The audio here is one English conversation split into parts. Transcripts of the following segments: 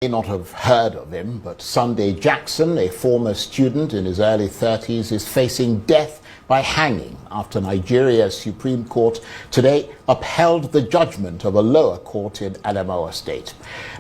may not have heard of him, but Sunday Jackson, a former student in his early 30s, is facing death by hanging after Nigeria's Supreme Court today upheld the judgment of a lower court in Adamawa State.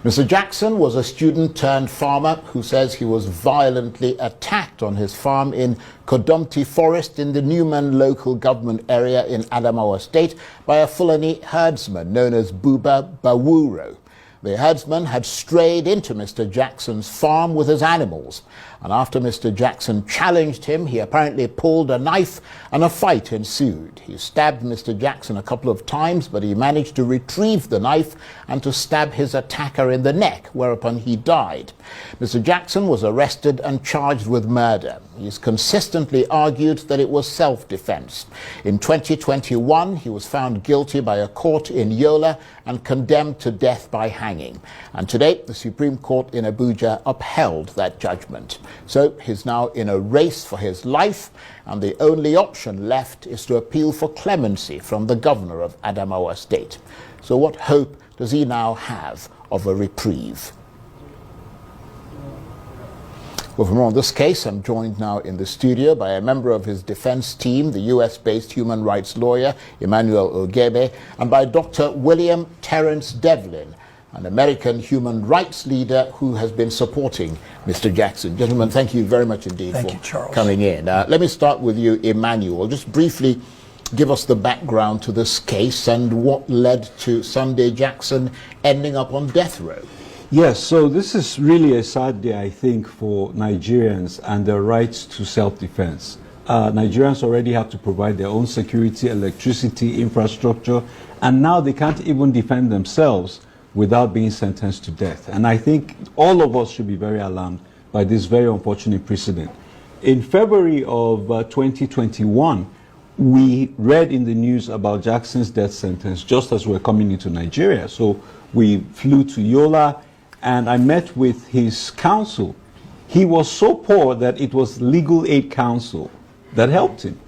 Mr. Jackson was a student turned farmer who says he was violently attacked on his farm in Kodomti Forest in the Newman local government area in Adamawa State by a Fulani herdsman known as Buba Bawuro. The herdsman had strayed into Mr. Jackson's farm with his animals, and after Mr. Jackson challenged him, he apparently pulled a knife and a fight ensued. He stabbed Mr. Jackson a couple of times, but he managed to retrieve the knife and to stab his attacker in the neck, whereupon he died. Mr. Jackson was arrested and charged with murder. He's consistently argued that it was self-defense. In 2021, he was found guilty by a court in Yola and condemned to death by hanging. And today, the Supreme Court in Abuja upheld that judgment. So he's now in a race for his life, and the only option left is to appeal for clemency from the governor of Adamawa State. So what hope does he now have of a reprieve? Well, for more on this case, I'm joined now in the studio by a member of his defense team, the US-based human rights lawyer, Emmanuel Ogebe, and by Dr. William Terence Devlin, an American human rights leader who has been supporting Mr. Jackson. Gentlemen, thank you very much indeed for coming in. Let me start with you, Emmanuel. Just briefly give us the background to this case and what led to Sunday Jackson ending up on death row. Yes, so this is really a sad day, I think, for Nigerians and their rights to self-defense. Nigerians already have to provide their own security, electricity, infrastructure, and now they can't even defend themselves without being sentenced to death. And I think all of us should be very alarmed by this very unfortunate precedent. In February of 2021, we read in the news about Jackson's death sentence just as we were coming into Nigeria. So we flew to Yola, and I met with his counsel. He was so poor that it was legal aid counsel that helped him.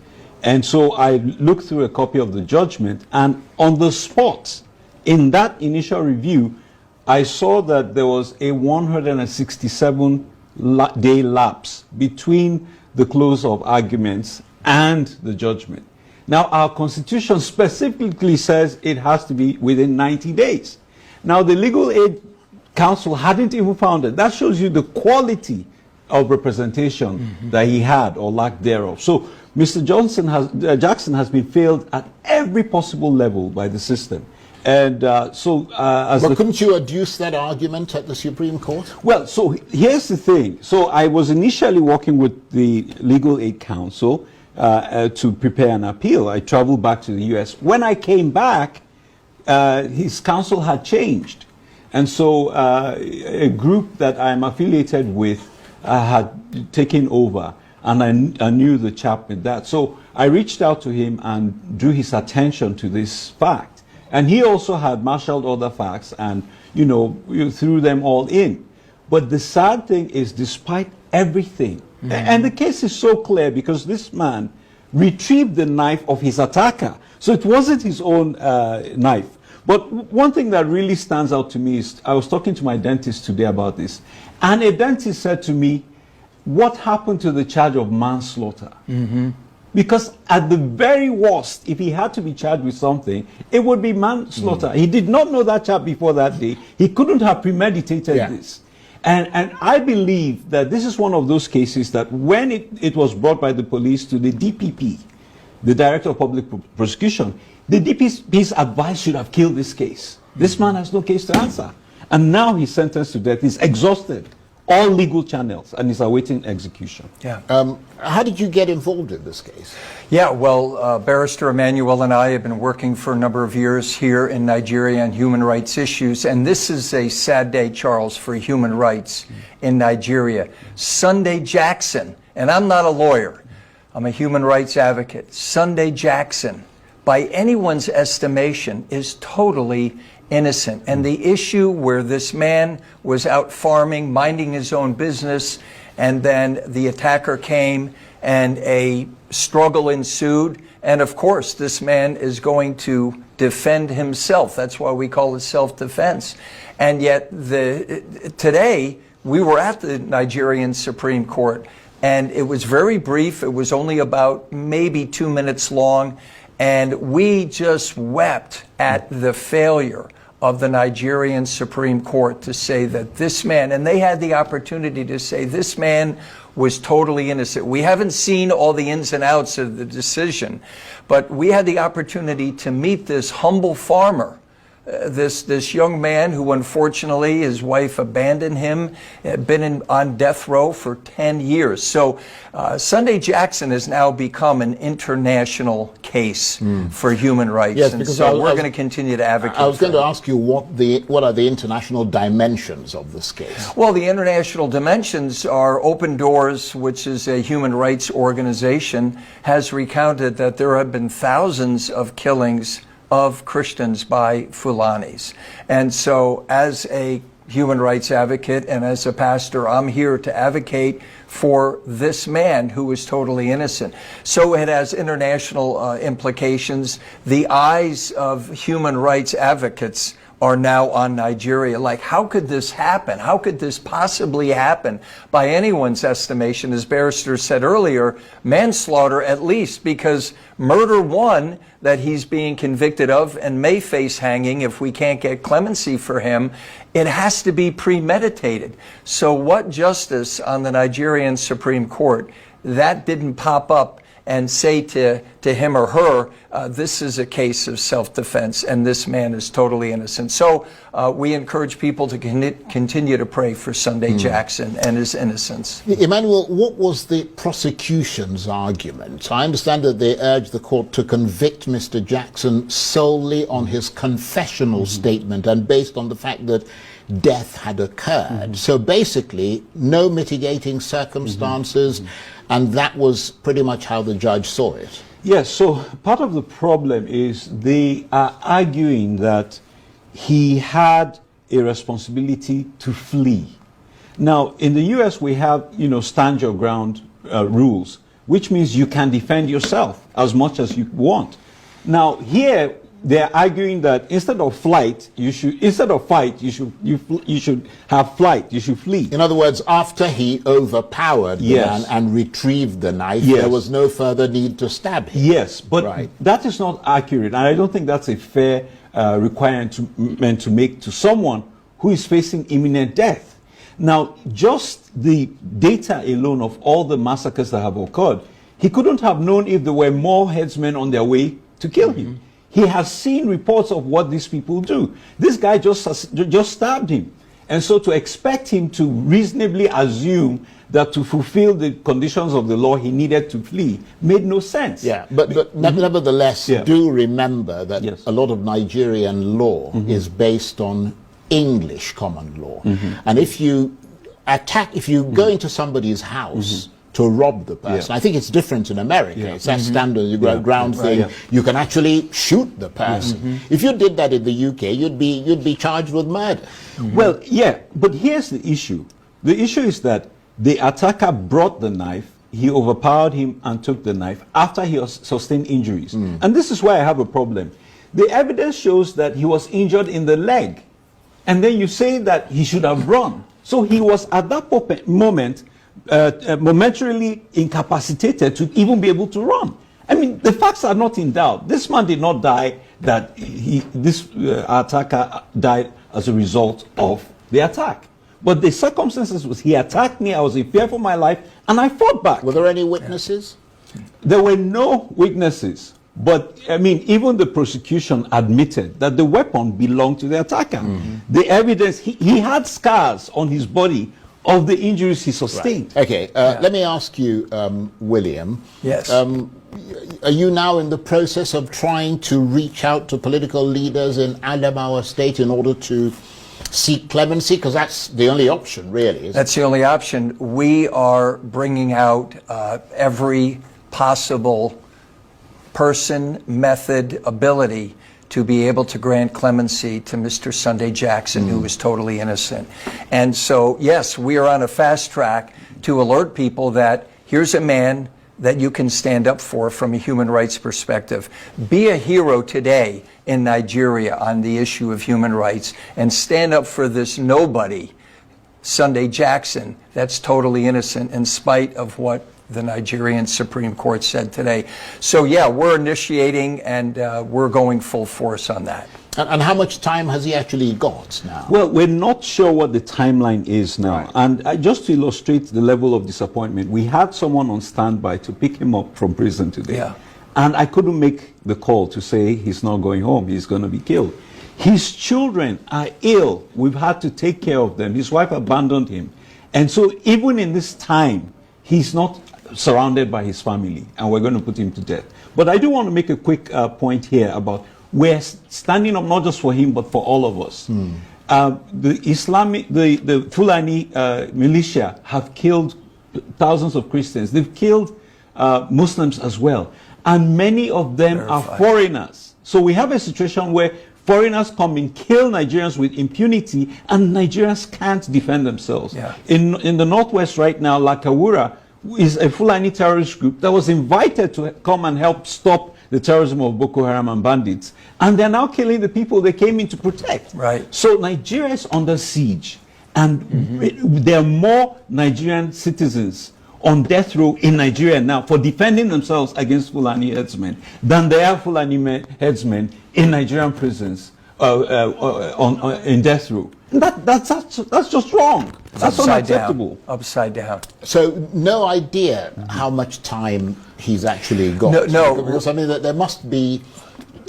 And so I looked through a copy of the judgment, and on the spot, in that initial review, I saw that there was a 167-day lapse between the close of arguments and the judgment. Now, our Constitution specifically says it has to be within 90 days. Now, the legal aid counsel hadn't even found it. That shows you the quality of representation that he had or lack thereof. So Mr. Jackson has been failed at every possible level by the system. And but couldn't you adduce that argument at the Supreme Court? Well, so here's the thing. So I was initially working with the legal aid counsel to prepare an appeal. I traveled back to the US. When I came back, his counsel had changed. And so a group that I'm affiliated with had taken over, and I knew the chap with that. So I reached out to him and drew his attention to this fact. And he also had marshaled other facts and, threw them all in. But the sad thing is, despite everything, and the case is so clear because this man retrieved the knife of his attacker. So it wasn't his own knife. But one thing that really stands out to me is, I was talking to my dentist today about this, and a dentist said to me, what happened to the charge of manslaughter? Because at the very worst, if he had to be charged with something, it would be manslaughter. He did not know that chap before that day. He couldn't have premeditated this. And I believe that this is one of those cases that when it was brought by the police to the DPP, the Director of Public Prosecution, the DPP's advice should have killed this case. This man has no case to answer. And now he's sentenced to death. He's exhausted all legal channels and is awaiting execution. How did you get involved in this case? Barrister Emmanuel and I have been working for a number of years here in Nigeria on human rights issues, and this is a sad day, Charles, for human rights in Nigeria. Sunday Jackson, and I'm not a lawyer, I'm a human rights advocate. Sunday Jackson, by anyone's estimation, is totally innocent. And the issue where this man was out farming, minding his own business, and then the attacker came and a struggle ensued. And of course, this man is going to defend himself. That's why we call it self-defense. And yet today we were at the Nigerian Supreme Court, and it was very brief. It was only about maybe 2 minutes long, and we just wept at the failure of the Nigerian Supreme Court to say that this man, and they had the opportunity to say this man was totally innocent. We haven't seen all the ins and outs of the decision, but we had the opportunity to meet this humble farmer, this young man who unfortunately his wife abandoned him, had been on death row for 10 years. So Sunday Jackson has now become an international case for human rights. Yes, and because so we're going to continue to advocate. I was going for to him. ask you what are the international dimensions of this case? Well, the international dimensions are Open Doors, which is a human rights organization, has recounted that there have been thousands of killings of Christians by Fulanis. And so as a human rights advocate and as a pastor, I'm here to advocate for this man who is totally innocent. So it has international implications. The eyes of human rights advocates are now on Nigeria. Like, how could this happen? How could this possibly happen? By anyone's estimation, as Barrister said earlier, manslaughter at least, because murder one that he's being convicted of and may face hanging if we can't get clemency for him, it has to be premeditated. So what justice on the Nigerian Supreme Court, that didn't pop up and say to him or her, this is a case of self-defense and this man is totally innocent. So we encourage people to continue to pray for Sunday Jackson and his innocence. Emmanuel, what was the prosecution's argument? I understand that they urged the court to convict Mr. Jackson solely on his confessional statement and based on the fact that death had occurred. So basically, no mitigating circumstances, and that was pretty much how the judge saw it. Yes, so part of the problem is they are arguing that he had a responsibility to flee. Now, in the US, we have, stand your ground rules, which means you can defend yourself as much as you want. Now, here, they're arguing that instead of fight, you should have flight. You should flee. In other words, after he overpowered the man and retrieved the knife, there was no further need to stab him. Yes, but that is not accurate, and I don't think that's a fair requirement to make to someone who is facing imminent death. Now, just the data alone of all the massacres that have occurred, he couldn't have known if there were more headsmen on their way to kill him. He has seen reports of what these people do. This guy just stabbed him. And so to expect him to reasonably assume that to fulfill the conditions of the law he needed to flee made no sense. Yeah, but nevertheless, do remember that a lot of Nigerian law is based on English common law. And if you go into somebody's house to rob the person. I think it's different in America. It's that standard ground thing. You can actually shoot the person. If you did that in the UK, you'd be charged with murder. Well, but here's the issue. The issue is that the attacker brought the knife, he overpowered him and took the knife after he sustained injuries. And this is why I have a problem. The evidence shows that he was injured in the leg. And then you say that he should have run. So he was at that moment momentarily incapacitated to even be able to run. I mean, the facts are not in doubt. This man did not die that this attacker died as a result of the attack. But the circumstances was he attacked me, I was in fear for my life, and I fought back. Were there any witnesses? There were no witnesses. But, I mean, even the prosecution admitted that the weapon belonged to the attacker. The evidence, he had scars on his body of the injuries he sustained. Okay, let me ask you, William. Yes. Are you now in the process of trying to reach out to political leaders in Adamawa State in order to seek clemency? Because that's the only option, really. That's the only option. We are bringing out every possible person, method, ability to be able to grant clemency to Mr. Sunday Jackson, who is totally innocent. And so, yes, we are on a fast track to alert people that here's a man that you can stand up for from a human rights perspective. Be a hero today in Nigeria on the issue of human rights and stand up for this nobody, Sunday Jackson, that's totally innocent in spite of what the Nigerian Supreme Court said today. So yeah, we're initiating and we're going full force on that. And how much time has he actually got now? Well, we're not sure what the timeline is now. Right. And just to illustrate the level of disappointment, we had someone on standby to pick him up from prison today. Yeah. And I couldn't make the call to say he's not going home, he's going to be killed. His children are ill. We've had to take care of them. His wife abandoned him. And so even in this time, he's not surrounded by his family, and we're going to put him to death. But I do want to make a quick point here about we're standing up not just for him, but for all of us. The Fulani militia have killed thousands of Christians. They've killed Muslims as well. And many of them are foreigners. So we have a situation where foreigners come and kill Nigerians with impunity, and Nigerians can't defend themselves. Yeah. In the Northwest right now, Lakawura is a Fulani terrorist group that was invited to come and help stop the terrorism of Boko Haram and bandits. And they're now killing the people they came in to protect. Right. So Nigeria is under siege. And there are more Nigerian citizens on death row in Nigeria now for defending themselves against Fulani headsmen than there are Fulani headsmen in Nigerian prisons in death row. That's just wrong. That's unacceptable. Upside down. So no idea how much time he's actually got. No. Because I mean, there must be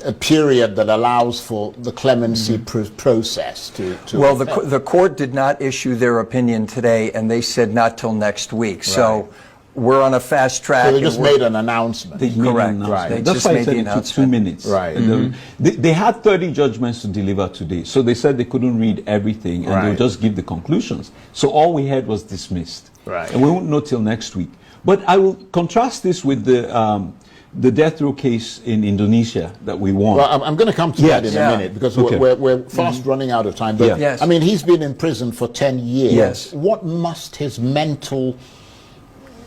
a period that allows for the clemency process to Well, affect. the court did not issue their opinion today, and they said not till next week. So we're on a fast track. So they and just made an announcement. Correct. Right. They That's just why I made said the it took 2 announcement. minutes. Right. They had 30 judgments to deliver today, so they said they couldn't read everything, and they'll just give the conclusions. So all we had was dismissed. Right. And we won't know till next week. But I will contrast this with the death row case in Indonesia that we won. Well, I'm going to come to that in a minute because we're fast running out of time. But Yes. I mean, he's been in prison for 10 years. Yes. What must his mental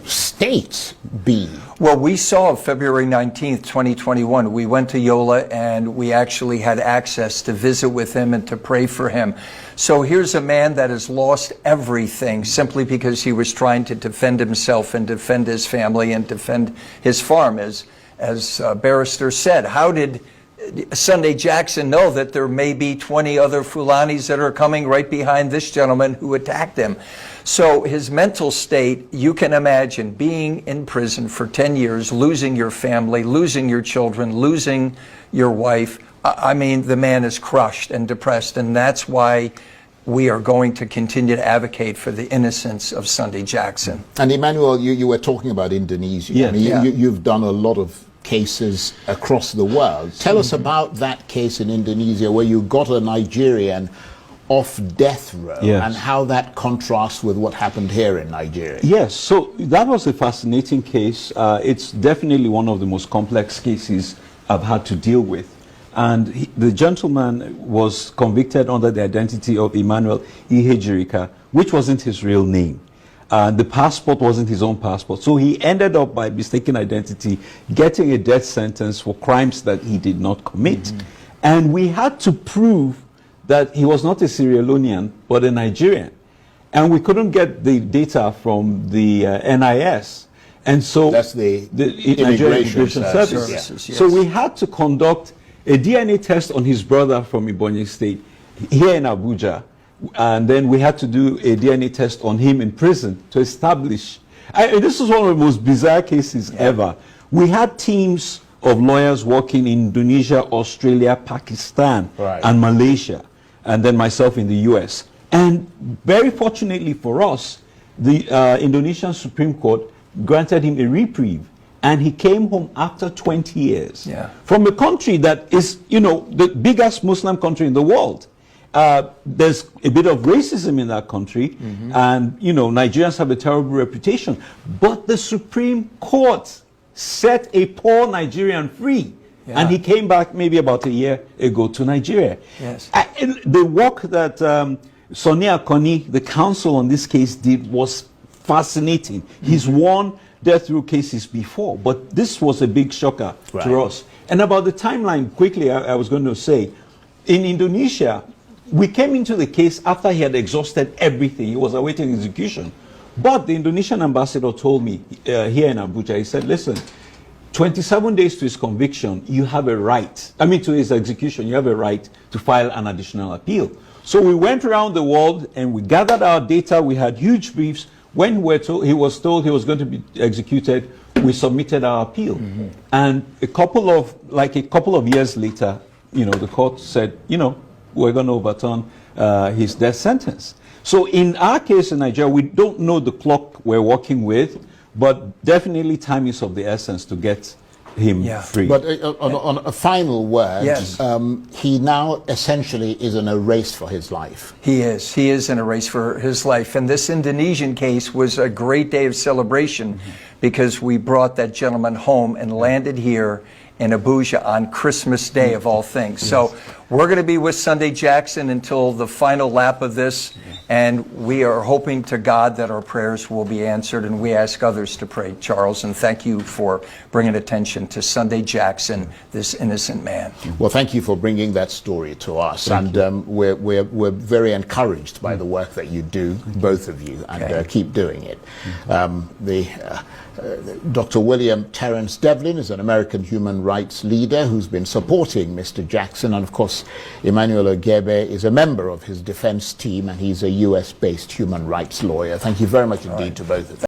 state be? Well, we saw February 19th, 2021. We went to Yola and we actually had access to visit with him and to pray for him. So here's a man that has lost everything simply because he was trying to defend himself and defend his family and defend his farm. As Barrister said, how did Sunday Jackson know that there may be 20 other Fulanis that are coming right behind this gentleman who attacked him? So his mental state, you can imagine being in prison for 10 years, losing your family, losing your children, losing your wife. I mean, the man is crushed and depressed, and that's why we are going to continue to advocate for the innocence of Sunday Jackson. And Emmanuel, you were talking about Indonesia. Yeah. I mean, you've done a lot of cases across the world. Tell us about that case in Indonesia where you got a Nigerian off death row and how that contrasts with what happened here in Nigeria. Yes, so that was a fascinating case. It's definitely one of the most complex cases I've had to deal with. And the gentleman was convicted under the identity of Emmanuel Ihejirika, which wasn't his real name. The passport wasn't his own passport. So he ended up, by mistaken identity, getting a death sentence for crimes that he did not commit. And we had to prove that he was not a Sierra Leonean, but a Nigerian. And we couldn't get the data from the NIS. And so That's the Nigerian Immigration Service. Services, yes. So we had to conduct a DNA test on his brother from Ebonyi State here in Abuja. And then we had to do a DNA test on him in prison to establish. This is one of the most bizarre cases ever. We had teams of lawyers working in Indonesia, Australia, Pakistan, and Malaysia, and then myself in the US. And very fortunately for us, the Indonesian Supreme Court granted him a reprieve. And he came home after 20 years from a country that is, the biggest Muslim country in the world. There's a bit of racism in that country, and Nigerians have a terrible reputation. But the Supreme Court set a poor Nigerian free, and he came back maybe about a year ago to Nigeria. Yes. The work that Sonia Akoni, the counsel on this case, did was fascinating. He's won death row cases before, but this was a big shocker to us. And about the timeline, quickly, I was going to say, in Indonesia, we came into the case after he had exhausted everything. He was awaiting execution. But the Indonesian ambassador told me here in Abuja, he said, listen, 27 days to his conviction, you have a right, to his execution, you have a right to file an additional appeal. So we went around the world and we gathered our data. We had huge briefs. When he was told he was going to be executed, we submitted our appeal. And a couple of years later, the court said, we're going to overturn his death sentence. So in our case in Nigeria, we don't know the clock we're working with, but definitely time is of the essence to get him free. But on a final word, yes. He now essentially is in a race for his life. He is. He is in a race for his life. And this Indonesian case was a great day of celebration because we brought that gentleman home and landed here in Abuja on Christmas Day of all things. So we're going to be with Sunday Jackson until the final lap of this, and we are hoping to God that our prayers will be answered, and we ask others to pray, Charles, and thank you for bringing attention to Sunday Jackson, this innocent man. Well, thank you for bringing that story to us, we're very encouraged by the work that you do, both of you, and keep doing it. Dr. William Terence Devlin is an American human rights leader who's been supporting Mr. Jackson, and of course Emmanuel Ogebe is a member of his defense team, and he's a US-based human rights lawyer. Thank you very much indeed to both of you.